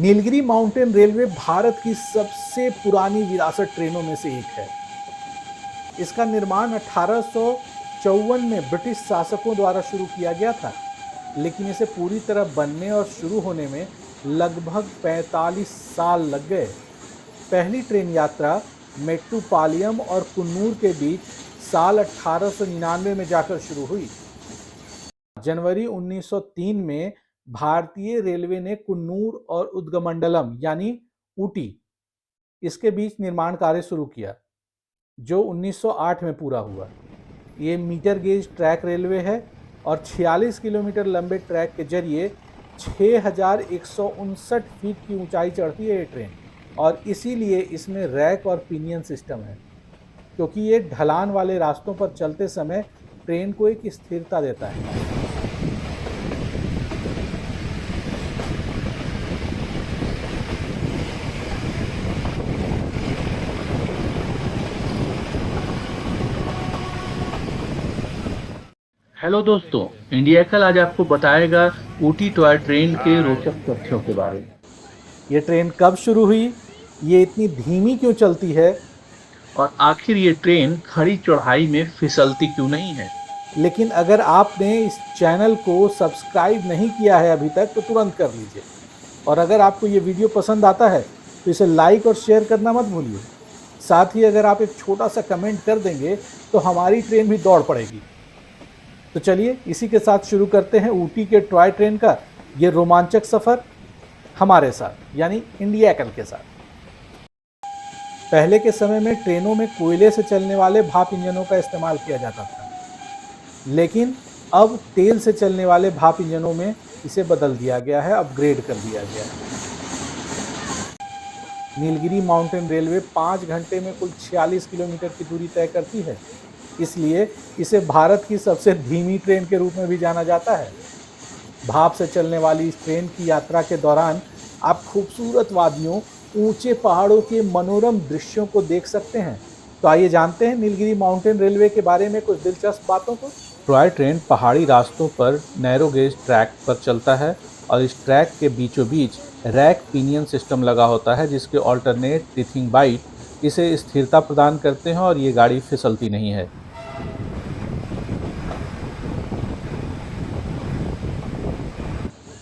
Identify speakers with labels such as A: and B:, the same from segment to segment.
A: Nilgiri mountain railway Bharat की सबसे पुरानी विरासत ट्रेनों में से एक है। इसका निर्माण 1854 में ब्रिटिश शासकों द्वारा शुरू किया गया था, लेकिन इसे पूरी तरह बनने और शुरू होने में लगभग 45 साल लग गए। पहली ट्रेन यात्रा मेट्टुपालयम और कुन्नूर के बीच साल 1899 में जाकर शुरू हुई। जनवरी 1903 में भारतीय रेलवे ने कुन्नूर और उदगमंडलम यानी ऊटी इसके बीच निर्माण कार्य शुरू किया, जो 1908 में पूरा हुआ। ये मीटर गेज ट्रैक रेलवे है और 46 किलोमीटर लंबे ट्रैक के जरिए 6159 फीट की ऊंचाई चढ़ती है ये ट्रेन, और इसीलिए इसमें रैक और पिनियन सिस्टम है, क्योंकि ये ढलान वाले रास्तों पर चलते समय ट्रेन को एक स्थिरता देता है।
B: हेलो दोस्तों, इंडिया कल आज आपको बताएगा ऊटी टॉय ट्रेन के रोचक तथ्यों के बारे में।
A: ये ट्रेन कब शुरू हुई, ये इतनी धीमी क्यों चलती है,
B: और आखिर ये ट्रेन खड़ी चढ़ाई में फिसलती क्यों नहीं है।
A: लेकिन अगर आपने इस चैनल को सब्सक्राइब नहीं किया है अभी तक तो तुरंत कर लीजिए, और अगर आपको ये वीडियो पसंद आता है तो इसे लाइक और शेयर करना मत भूलिए। साथ ही अगर आप एक छोटा सा कमेंट कर देंगे तो हमारी ट्रेन भी दौड़ पड़ेगी। तो चलिए इसी के साथ शुरू करते हैं ऊटी के टॉय ट्रेन का ये रोमांचक सफ़र हमारे साथ, यानी इंडिया कल के साथ। पहले के समय में ट्रेनों में कोयले से चलने वाले भाप इंजनों का इस्तेमाल किया जाता था, लेकिन अब तेल से चलने वाले भाप इंजनों में इसे बदल दिया गया है, अपग्रेड कर दिया गया है। नीलगिरी माउंटेन रेलवे 5 घंटे में कुल 46 किलोमीटर की दूरी तय करती है, इसलिए इसे भारत की सबसे धीमी ट्रेन के रूप में भी जाना जाता है। भाप से चलने वाली इस ट्रेन की यात्रा के दौरान आप खूबसूरत वादियों, ऊंचे पहाड़ों के मनोरम दृश्यों को देख सकते हैं। तो आइए जानते हैं नीलगिरी माउंटेन रेलवे के बारे में कुछ दिलचस्प बातों को। टॉय ट्रेन पहाड़ी रास्तों पर नैरो गेज ट्रैक पर चलता है, और इस ट्रैक के बीचों बीच रैक पिनियन सिस्टम लगा होता है, जिसके ऑल्टरनेट टिथिंग बाइट इसे स्थिरता प्रदान करते हैं और ये गाड़ी फिसलती नहीं है।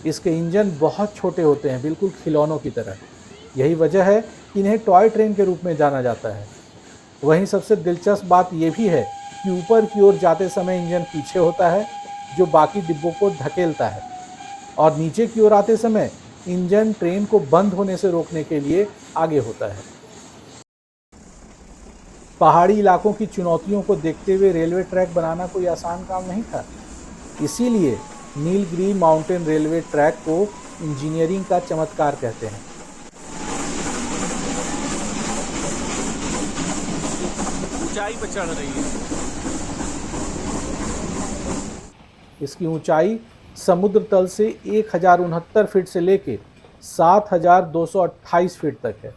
A: इसके इंजन बहुत छोटे होते हैं, बिल्कुल खिलौनों की तरह। यही वजह है कि इन्हें टॉय ट्रेन के रूप में जाना जाता है। वहीं सबसे दिलचस्प बात यह भी है कि ऊपर की ओर जाते समय इंजन पीछे होता है, जो बाकी डिब्बों को धकेलता है, और नीचे की ओर आते समय इंजन ट्रेन को बंद होने से रोकने के लिए आगे होता है। पहाड़ी इलाकों की चुनौतियों को देखते हुए रेलवे ट्रैक बनाना कोई आसान काम नहीं था, इसीलिए नीलगिरी माउंटेन रेलवे ट्रैक को इंजीनियरिंग का चमत्कार कहते हैं।
C: ऊंचाई पर चढ़ रही है।
A: इसकी ऊंचाई समुद्र तल से 1069 फीट से लेकर 7228 फीट तक है।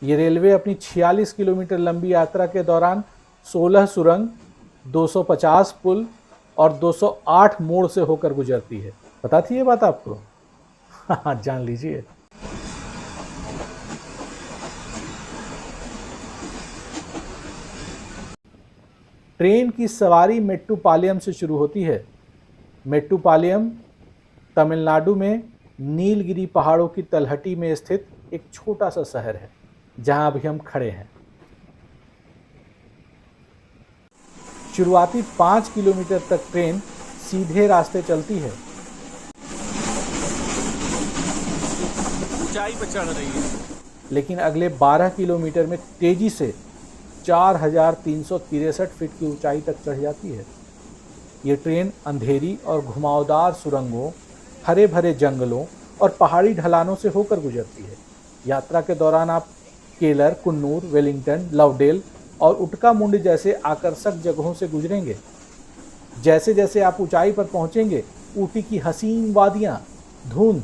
A: ये रेलवे अपनी 46 किलोमीटर लंबी यात्रा के दौरान 16 सुरंग, 250 पुल और 208 मोड़ से होकर गुजरती है। पता थी ये बात आपको? हाँ, जान लीजिए। ट्रेन की सवारी मेट्टुपालयम से शुरू होती है। मेट्टुपालयम तमिलनाडु में नीलगिरी पहाड़ों की तलहटी में स्थित एक छोटा सा शहर है, जहां अभी हम खड़े हैं। शुरुआती 5 किलोमीटर तक ट्रेन सीधे रास्ते चलती है।
C: ऊंचाई पर चढ़ रही है,
A: लेकिन अगले 12 किलोमीटर में तेजी से 4363 फीट की ऊंचाई तक चढ़ जाती है। ये ट्रेन अंधेरी और घुमावदार सुरंगों, हरे भरे जंगलों और पहाड़ी ढलानों से होकर गुजरती है। यात्रा के दौरान आप केलर, कुन्नूर, वेलिंगटन, लवडेल और उटकामुंड जैसे आकर्षक जगहों से गुजरेंगे। जैसे जैसे आप ऊंचाई पर पहुंचेंगे, ऊटी की हसीन वादियां, धुंध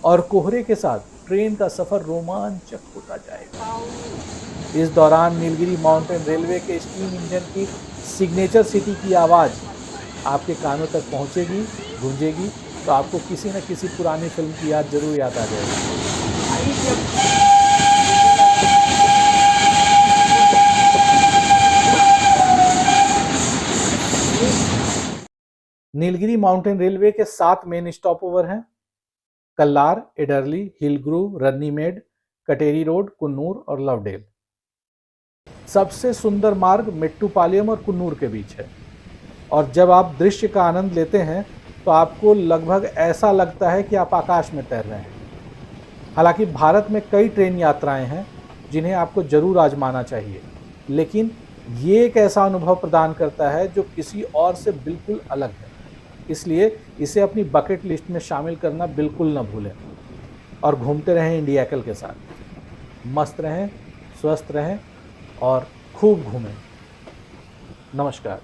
A: और कोहरे के साथ ट्रेन का सफ़र रोमांचक होता जाएगा। इस दौरान नीलगिरी माउंटेन रेलवे के स्टीम इंजन की सिग्नेचर सिटी की आवाज़ आपके कानों तक पहुंचेगी, गूंजेगी तो आपको किसी न किसी पुरानी फिल्म की याद जरूर याद आ जाएगी। नीलगिरी माउंटेन रेलवे के 7 मेन स्टॉप ओवर हैं: कल्लार, एडरली, हिलग्रू, रन्नीमेड, कटेरी रोड, कुन्नूर और लवडेल। सबसे सुंदर मार्ग मेट्टुपालयम और कुन्नूर के बीच है, और जब आप दृश्य का आनंद लेते हैं तो आपको लगभग ऐसा लगता है कि आप आकाश में तैर रहे हैं। हालांकि भारत में कई ट्रेन यात्राएं हैं जिन्हें आपको जरूर आजमाना चाहिए, लेकिन ये एक ऐसा अनुभव प्रदान करता है जो किसी और से बिल्कुल अलग है। इसलिए इसे अपनी बकेट लिस्ट में शामिल करना बिल्कुल न भूलें। और घूमते रहें इंडियाकल के साथ। मस्त रहें, स्वस्थ रहें और खूब घूमें। नमस्कार।